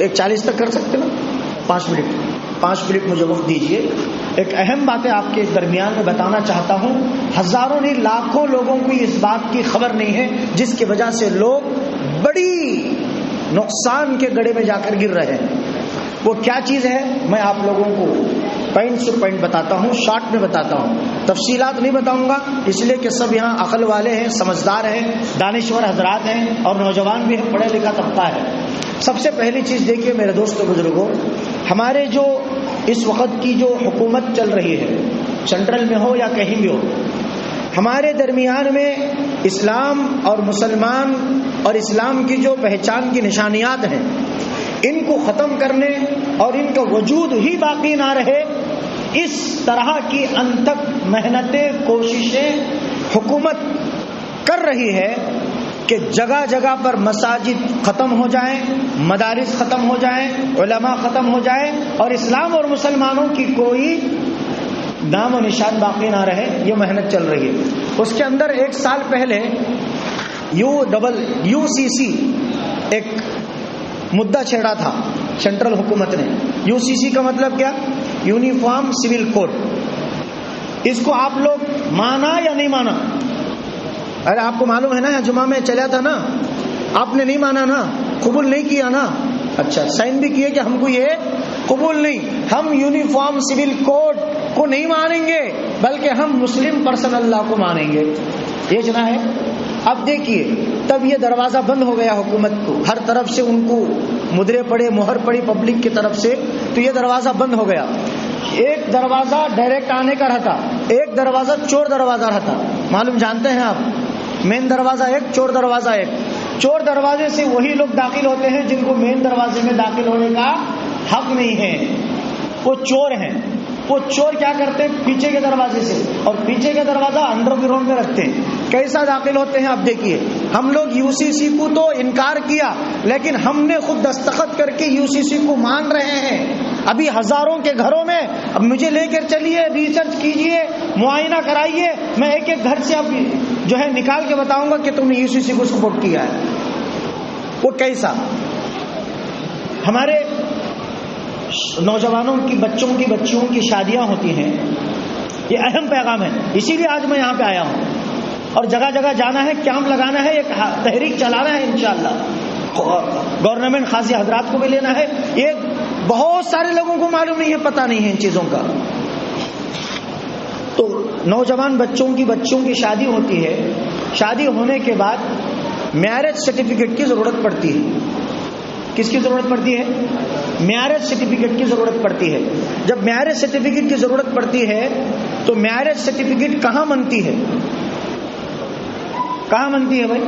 ایک 40 تک کر سکتے نا؟ 5 منٹ مجھے وقت دیجیے. ایک اہم باتیں آپ کے درمیان میں بتانا چاہتا ہوں. ہزاروں نہیں لاکھوں لوگوں کو اس بات کی خبر نہیں ہے، جس کی وجہ سے لوگ بڑی نقصان کے گڑھے میں جا کر گر رہے ہیں. وہ کیا چیز ہے میں آپ لوگوں کو پوائنٹ سے پوائنٹ بتاتا ہوں، شارٹ میں بتاتا ہوں، تفصیلات نہیں بتاؤں گا، اس لیے کہ سب یہاں عقل والے ہیں، سمجھدار ہیں، دانشور حضرات ہیں اور نوجوان بھی ہیں، پڑھا لکھا طبقہ ہے. سب سے پہلی چیز دیکھیے میرے دوستو بزرگوں، ہمارے جو اس وقت کی جو حکومت چل رہی ہے، سینٹرل میں ہو یا کہیں بھی ہو، ہمارے درمیان میں اسلام اور مسلمان اور اسلام کی جو پہچان کی نشانیات ہیں، ان کو ختم کرنے اور ان کا وجود ہی باقی نہ رہے، اس طرح کی انتھک محنتیں کوششیں حکومت کر رہی ہے کہ جگہ جگہ پر مساجد ختم ہو جائیں، مدارس ختم ہو جائیں، علماء ختم ہو جائیں اور اسلام اور مسلمانوں کی کوئی نام و نشان باقی نہ رہے. یہ محنت چل رہی ہے. اس کے اندر 1 سال پہلے UCC ایک مدعا چھیڑا تھا سینٹرل حکومت نے. UCC کا مطلب کیا؟ Uniform civil code. اس کو آپ لوگ مانا یا نہیں مانا؟ ارے آپ کو معلوم ہے نا، جمعہ میں چلا تھا نا، آپ نے نہیں مانا نا، قبول نہیں کیا نا. اچھا، سائن بھی کیے کہ ہم کو یہ قبول نہیں، ہم یونیفارم سول کوڈ کو نہیں مانیں گے بلکہ ہم مسلم پرسنل لا کو مانیں گے. یہ جنا ہے. اب دیکھیے تب یہ دروازہ بند ہو گیا حکومت کو، ہر طرف سے ان کو مدرے پڑے، مہر پڑی پبلک کی طرف سے، تو یہ دروازہ بند ہو گیا. ایک دروازہ ڈائریکٹ آنے کا رہتا، ایک دروازہ چور دروازہ رہتا. معلوم جانتے ہیں آپ؟ مین دروازہ ایک، چور دروازہ ایک. چور دروازے سے وہی لوگ داخل ہوتے ہیں جن کو مین دروازے میں داخل ہونے کا حق نہیں ہے، وہ چور ہیں. وہ چور کیا کرتے ہیں؟ پیچھے کے دروازے سے، اور پیچھے کا دروازہ انڈر گراؤنڈ میں رکھتے ہیں. کیسا داخل ہوتے ہیں آپ دیکھیے. ہم لوگ UCC کو تو انکار کیا، لیکن ہم نے خود دستخط کر کے UCC کو مان رہے ہیں. ابھی ہزاروں کے گھروں میں، اب مجھے لے کر چلیے، ریسرچ کیجئے، معائنہ کرائیے، میں ایک ایک گھر سے اب جو ہے نکال کے بتاؤں گا کہ تم نے UCC کو سپورٹ کیا ہے. وہ کیسا. ہمارے نوجوانوں کی، بچیوں کی شادیاں ہوتی ہیں. یہ اہم پیغام ہے، اسی لیے آج میں یہاں پہ آیا ہوں. اور جگہ جگہ جانا ہے، کیمپ لگانا ہے، ایک تحریک چلانا ہے انشاءاللہ. گورنمنٹ خاصی حضرات کو بھی لینا ہے. یہ بہت سارے لوگوں کو معلوم نہیں ہے، پتہ نہیں ہے ان چیزوں کا. تو نوجوان بچوں کی شادی ہوتی ہے. شادی ہونے کے بعد میرج سرٹیفکیٹ کی ضرورت پڑتی ہے. کس کی ضرورت پڑتی ہے؟ میرج سرٹیفکیٹ کی ضرورت پڑتی ہے. جب میرج سرٹیفکیٹ کی ضرورت پڑتی ہے تو میرج سرٹیفکیٹ کہاں بنتی ہے؟ کہاں بنتی ہے بھائی؟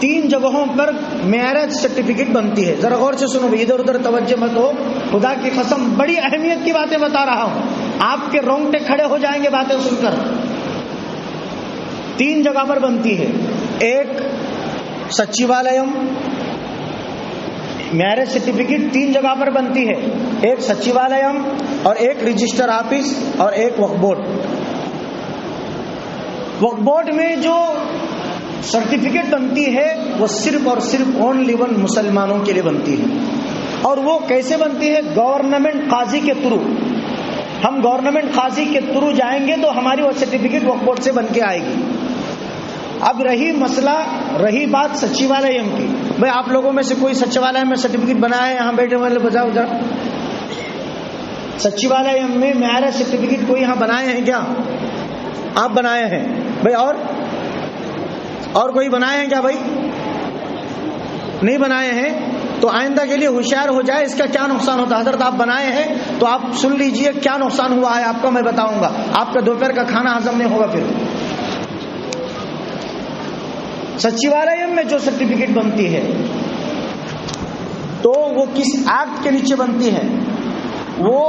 3 جگہوں پر میرج سرٹیفکیٹ بنتی ہے. ذرا غور سے سنو، ادھر ادھر توجہ مت ہو. خدا کی قسم بڑی اہمیت کی باتیں بتا رہا ہوں، آپ کے رونگٹے کھڑے ہو جائیں گے باتیں سن کر. 3 جگہ پر بنتی ہے. ایک سچیوالیم، میرج سرٹیفکیٹ 3 جگہ پر بنتی ہے. ایک سچیوالیم اور ایک رجسٹر آفس اور ایک وقف بورڈ. وقف بورڈ میں جو سرٹیفکیٹ بنتی ہے وہ صرف اور صرف اونلی ون مسلمانوں کے لیے بنتی ہے. اور وہ کیسے بنتی ہے؟ گورنمنٹ قاضی کے تھرو. ہم گورنمنٹ قاضی کے تھرو جائیں گے تو ہماری وہ سرٹیفکیٹ وقف بورڈ سے بن کے آئے گی. اب رہی بات سچیوالیم کی. بھائی آپ لوگوں میں سے کوئی سچیوالیم میں سرٹیفکیٹ بنایا ہے؟ یہاں بیٹھے والے بتاؤ ذرا. سچیوالیم میں میرج سرٹیفکیٹ کوئی یہاں بنائے ہیں کیا؟ آپ بنائے ہیں بھائی. اور کوئی بنائے ہیں کیا بھائی؟ نہیں بنائے ہیں. تو آئندہ کے لیے ہوشیار ہو جائے. اس کا کیا نقصان ہوتا ہے؟ حضرت آپ بنائے ہیں تو آپ سن لیجئے کیا نقصان ہوا ہے آپ کا، میں بتاؤں گا. آپ کا دوپہر کا کھانا ہضم نہیں ہوگا. پھر سچیوالیم میں جو سرٹیفکیٹ بنتی ہے تو وہ کس ایکٹ کے نیچے بنتی ہے؟ وہ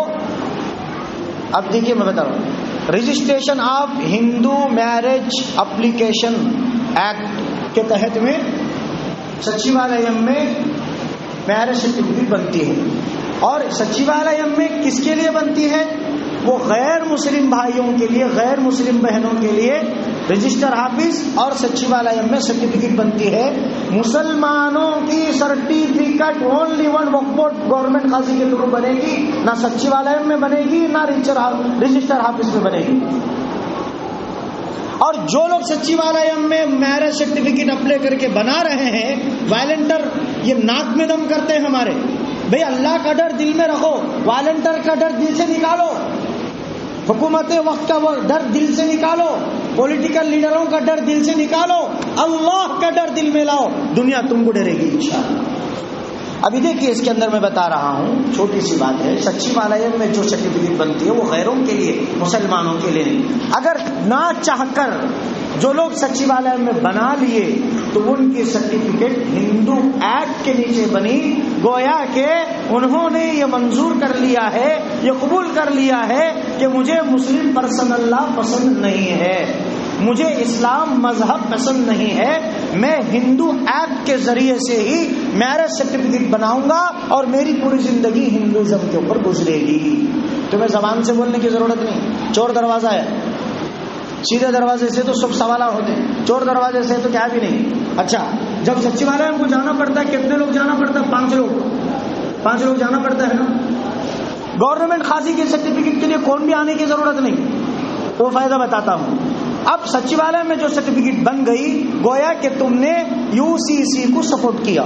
اب دیکھیے میں بتا رہا ہوں، registration of Hindu marriage application act کے تحت میں سچیوالیم میں میرج سرٹیفکیٹ بنتی ہے. اور سچیوالیم میں کس کے لیے بنتی ہے؟ وہ غیر مسلم بھائیوں کے لیے، غیر مسلم بہنوں کے لیے رجسٹر حافظ اور سچیوالیہ میں سرٹیفکیٹ بنتی ہے. مسلمانوں کی سرٹیفکیٹ اونلی ون وقف بورڈ گورنمنٹ قاضی کے تھرو بنے گی، نہ سچیوالیہ میں بنے گی نہ رجسٹر حافظ میں بنے گی. اور جو لوگ سچیوالیہ میں میرج سرٹیفکیٹ اپلائی کر کے بنا رہے ہیں، وائلنٹر یہ ناک میں دم کرتے ہیں ہمارے. بھئی اللہ کا ڈر دل میں رکھو، وائلنٹر کا ڈر دل سے نکالو، حکومت وقت کا ڈر دل سے نکالو، پولیٹیکل لیڈروں کا ڈر دل سے نکالو، اللہ کا ڈر دل میں لاؤ، دنیا تم کو ڈرے گی انشاءاللہ. ابھی دیکھیے اس کے اندر میں بتا رہا ہوں، چھوٹی سی بات ہے. سچیوالیہ میں جو سرٹیفکیٹ بنتی ہے وہ غیروں کے لیے، مسلمانوں کے لیے نہیں. اگر نہ چاہ کر جو لوگ سچیوالیہ میں بنا لیے تو ان کی سرٹیفکیٹ ہندو ایکٹ کے نیچے بنی، گویا کہ انہوں نے یہ منظور کر لیا ہے، یہ قبول کر لیا ہے کہ مجھے مسلم پرسن اللہ پسند نہیں ہے، مجھے اسلام مذہب پسند نہیں ہے، میں ہندو ایکٹ کے ذریعے سے ہی میرج سرٹیفکیٹ بناؤں گا اور میری پوری زندگی ہندوازم کے اوپر گزرے گی. تمہیں زبان سے بولنے کی ضرورت نہیں. چور دروازہ ہے، سیدھے دروازے سے تو سب سوالات ہوتے ہیں، چور دروازے سے تو کیا بھی نہیں. اچھا جب سچیوالیہ ہم کو جانا پڑتا ہے، کتنے لوگ جانا پڑتا ہے؟ 5 لوگ جانا پڑتا ہے نا. گورنمنٹ قاضی کی سرٹیفکیٹ کے لیے کون بھی آنے کی ضرورت نہیں. وہ فائدہ بتاتا ہوں. اب سچیوالیہ میں جو سرٹیفکیٹ بن گئی، گویا کہ تم نے UCC کو سپورٹ کیا.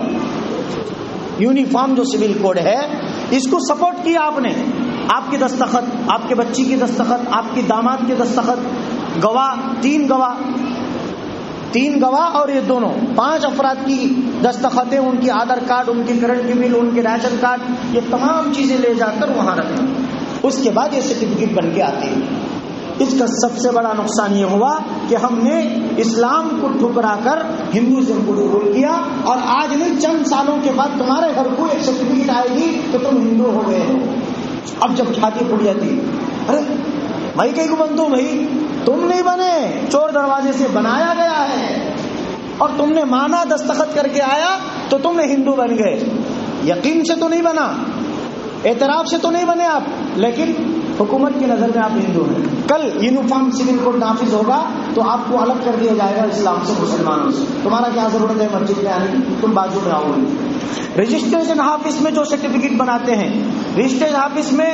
یونیفارم جو سول کوڈ ہے اس کو سپورٹ کیا آپ نے. آپ کی دستخط، آپ کے بچی کی دستخط، آپ کی داماد کی دستخط، گواہ، 3 گواہ اور یہ دونوں 5 افراد کی دستخطیں، ان کی آدھار کارڈ، ان کی کرنٹ بل، ان کے ریشن کارڈ، یہ تمام چیزیں لے جا کر وہاں رکھنا. اس کے بعد یہ سرٹیفکیٹ بن کے آتی ہے. اس کا سب سے بڑا نقصان یہ ہوا کہ ہم نے اسلام کو ٹھکرا کر ہندوازم کو قبول کیا، اور آج نہیں چند سالوں کے بعد تمہارے گھر کو ایک سرٹیفکیٹ آئے گی کہ تم ہندو ہو گئے ہو. اب جب چھاتی پھٹ جاتی، ارے بھائی کہیں کو بنتو، بھائی تم نہیں بنے، چور دروازے سے بنایا گیا ہے اور تم نے مانا، دستخط کر کے آیا تو تم نے ہندو بن گئے. یقین سے تو نہیں بنا، اعتراف سے تو نہیں بنے آپ، لیکن حکومت کی نظر میں آپ ہندو ہیں. کل یونیفارم سول کوڈ نافذ ہوگا تو آپ کو الگ کر دیا جائے گا اسلام سے، مسلمانوں سے. تمہارا کیا ضرورت ہے مسجد میں آنے کی، تم بازو میں آؤ گے. رجسٹریشن آفس میں جو سرٹیفکیٹ بناتے ہیں، رجسٹریشن آفس میں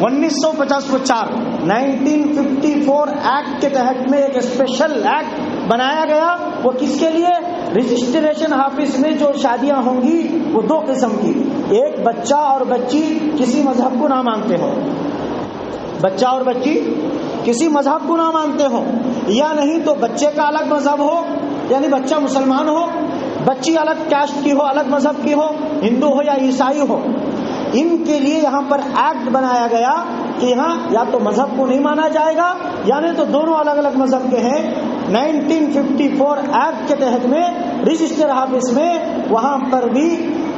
1954 ایکٹ کے تحت میں ایک اسپیشل ایکٹ بنایا گیا. وہ کس کے لیے؟ رجسٹریشن آفس میں جو شادیاں ہوں گی وہ 2 قسم کی، ایک بچہ اور بچی کسی مذہب کو نہ مانتے ہو، بچہ اور بچی کسی مذہب کو نہ مانتے ہو، یا نہیں تو بچے کا الگ مذہب ہو، یعنی بچہ مسلمان ہو، بچی الگ کاسٹ کی ہو، الگ مذہب کی ہو، ہندو ہو یا عیسائی ہو. ان کے لیے یہاں پر ایکٹ بنایا گیا کہ یہاں یا تو مذہب کو نہیں مانا جائے گا، یعنی تو دونوں الگ الگ مذہب کے ہیں. 1954 ایکٹ کے تحت میں رجسٹر آفس میں وہاں پر بھی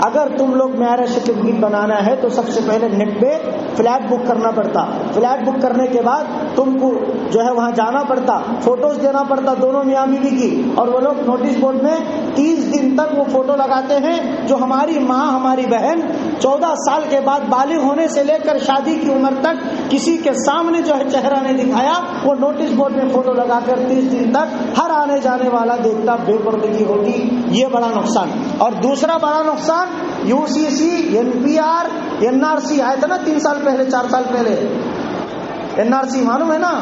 اگر تم لوگ میرج سرٹیفکیٹ بنانا ہے تو سب سے پہلے نیٹ پہ فلیٹ بک کرنا پڑتا. فلیٹ بک کرنے کے بعد تم کو جو ہے وہاں جانا پڑتا، فوٹوز دینا پڑتا دونوں میاں بیوی کی، اور وہ لوگ نوٹس بورڈ میں 30 دن تک وہ فوٹو لگاتے ہیں. جو ہماری ماں، ہماری بہن 14 سال کے بعد بالغ ہونے سے لے کر شادی کی عمر تک کسی کے سامنے جو ہے چہرہ نہیں دکھایا، وہ نوٹس بورڈ میں فوٹو لگا کر 30 دن تک ہر آنے جانے والا دیکھتا بے پردگی ہوگی. یہ بڑا نقصان. اور دوسرا بڑا نقصان UCC، NPR، NRC آئے تھے نا 3 سال پہلے، 4 سال پہلے. NRC معلوم ہے نا،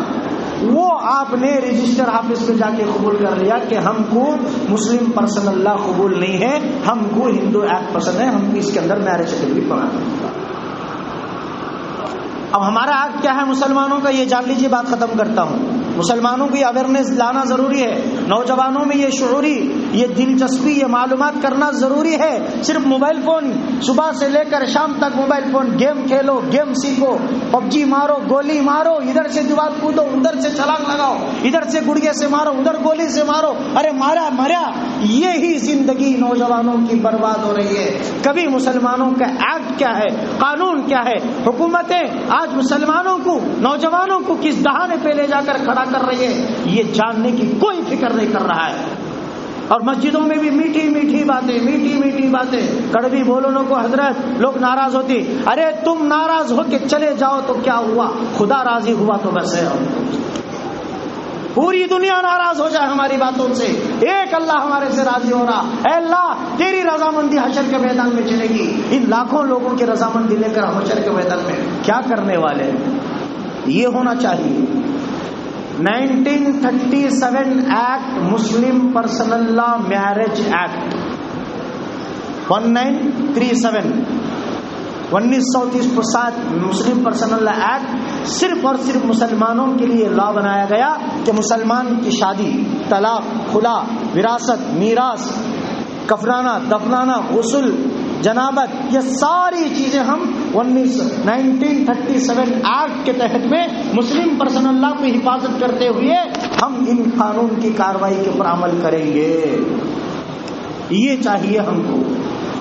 وہ آپ نے رجسٹر آفس میں جا کے قبول کر لیا کہ ہم کو مسلم پرسن اللہ قبول نہیں ہے، ہم کو ہندو ایکٹ پسند ہے، ہم اس کے اندر میرج سرٹیفکیٹ بناتے ہیں. اب ہمارا ایکٹ کیا ہے مسلمانوں کا، یہ جان لیجیے. بات ختم کرتا ہوں. مسلمانوں کی اویئرنیس لانا ضروری ہے، نوجوانوں میں یہ شعوری، یہ دلچسپی، یہ معلومات کرنا ضروری ہے. صرف موبائل فون صبح سے لے کر شام تک موبائل فون، گیم کھیلو، گیم سیکھو، PUBG مارو، گولی مارو، ادھر سے دیوار کودو، ادھر سے چھلانگ لگاؤ، ادھر سے گڑگے سے مارو، ادھر گولی سے مارو، ارے مارا مریا. یہی زندگی نوجوانوں کی برباد ہو رہی ہے. کبھی مسلمانوں کا ایکٹ کیا ہے، قانون کیا ہے، حکومتیں آج مسلمانوں کو، نوجوانوں کو کس دہانے پہ لے جا کر کھڑا کر رہی ہے، یہ جاننے کی کوئی فکر نہیں کر رہا ہے. اور مسجدوں میں بھی میٹھی میٹھی باتیں، میٹھی میٹھی باتیں، کڑوی بولنوں کو حضرت لوگ ناراض ہوتی. ارے تم ناراض ہو کے چلے جاؤ تو کیا ہوا، خدا راضی ہوا تو بس ہے. پوری دنیا ناراض ہو جائے ہماری باتوں سے، ایک اللہ ہمارے سے راضی ہو رہا، اے اللہ تیری رضامندی حشر کے میدان میں چلے گی، ان لاکھوں لوگوں کی رضامندی لے کر ہم حشر کے میدان میں کیا کرنے والے ہیں؟ یہ ہونا چاہیے۔ 1937 ایکٹ مسلم پرسنل لا میرج ایکٹ 1937 1937 مسلم پرسنل لا ایکٹ صرف اور صرف مسلمانوں کے لیے لا بنایا گیا کہ مسلمان کی شادی، طلاق، خلا، وراثت، میراث، کفنانا، دفنانا، غسل، جنابت، یہ ساری چیزیں ہم 1937 ایکٹ کے تحت میں مسلم پرسنل لا کی حفاظت کرتے ہوئے ہم ان قانون کی کارروائی کے اوپر عمل کریں گے، یہ چاہیے ہم کو۔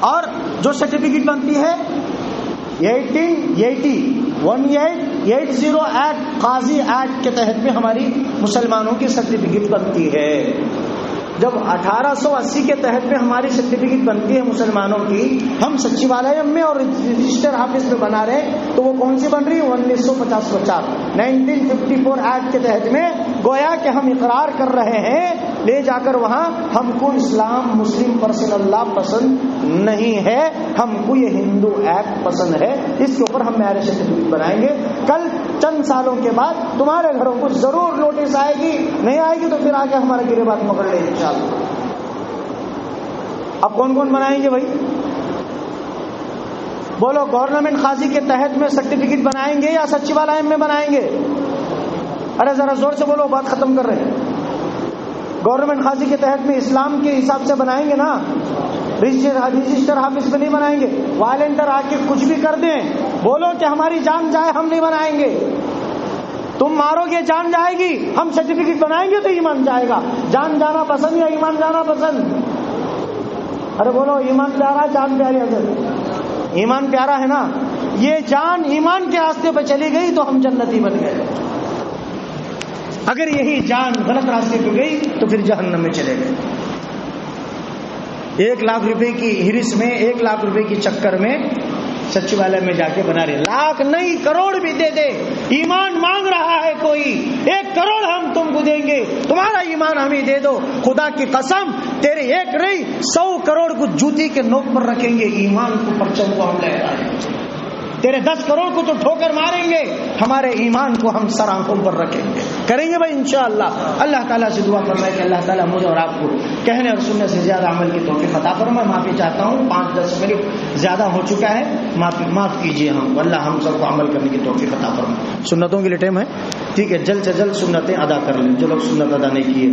اور جو سرٹیفکیٹ بنتی ہے 1880 ایکٹ قاضی ایکٹ کے تحت میں ہماری مسلمانوں کی سرٹیفکیٹ بنتی ہے۔ جب 1880 کے تحت میں ہماری سرٹیفکیٹ بنتی ہے مسلمانوں کی، ہم سچیوالیہ میں اور رجسٹر آفس میں بنا رہے ہیں، تو وہ کون سی بن رہی ہے؟ 1950 1954 ایکٹ کے تحت میں گویا کہ ہم اقرار کر رہے ہیں، لے جا کر وہاں ہم کو اسلام مسلم پرسنل لا پسند نہیں ہے، ہم کو یہ ہندو ایکٹ پسند ہے، اس کے اوپر ہم میرج سرٹیفکیٹ بنائیں گے۔ کل چند سالوں کے بعد تمہارے گھروں کو ضرور نوٹس آئے گی، نہیں آئے گی تو پھر آگے ہمارا گریبان پکڑ لیں گے۔ اب کون کون بنائیں گے بھائی؟ بولو، گورنمنٹ قاضی کے تحت میں سرٹیفکیٹ بنائیں گے یا سچیوالیہ میں بنائیں گے؟ ارے ذرا زور سے بولو، بات ختم کر رہے ہیں۔ گورنمنٹ قاضی کے تحت میں اسلام کے حساب سے بنائیں گے نا، رجسٹر آفس میں نہیں بنائیں گے۔ والنٹر آ کے کچھ بھی کر دیں، بولو کہ ہماری جان جائے ہم نہیں بنائیں گے۔ تم مارو گے جان جائے گی، ہم سرٹیفکیٹ بنائیں گے تو ایمان جائے گا۔ جان جانا پسند یا ایمان جانا پسند؟ ارے بولو، ایمان پیارا جان پیاری؟ حضرت ایمان پیارا ہے نا، یہ جان ایمان کے راستے پہ چلی گئی تو ہم جنتی بن گئے، اگر یہی جان غلط راستے پہ گئی تو پھر جہنم میں چلے گئے۔ 1 لاکھ روپے کی ہرس میں، 1 لاکھ روپے کی چکر میں سچیوالیہ میں جا کے بنا رہے، لاکھ نہیں کروڑ بھی دے دے، ایمان مانگ رہا ہے کوئی، 1 کروڑ ہم تم کو دیں گے، تمہارا ایمان ہمیں دے دو، خدا کی قسم تیرے 1 نہیں 100 کروڑ کو جوتی کے نوک پر رکھیں گے، ایمان کو پرچم کو ہم لہرائیں گے، تیرے 10 کروڑ کو تو ٹھوکر ماریں گے، ہمارے ایمان کو ہم سر آنکھوں پر رکھیں گے، کریں گے بھائی انشاءاللہ۔ اللہ تعالیٰ سے دعا کرنا ہے کہ اللہ تعالیٰ مجھے اور آپ کو کہنے اور سننے سے زیادہ عمل کی توفیق عطا فرمائے۔ معافی چاہتا ہوں، 5-10 منٹ زیادہ ہو چکا ہے، معاف کیجیے ہم، اللہ ہم سب کو عمل کرنے کی توفیق عطا فرمائے۔ سنتوں کے لیے ٹائم ہے، ٹھیک ہے، جلد سے جلد سنتیں ادا کر لیں جو لوگ سنت ادا نہیں کیے۔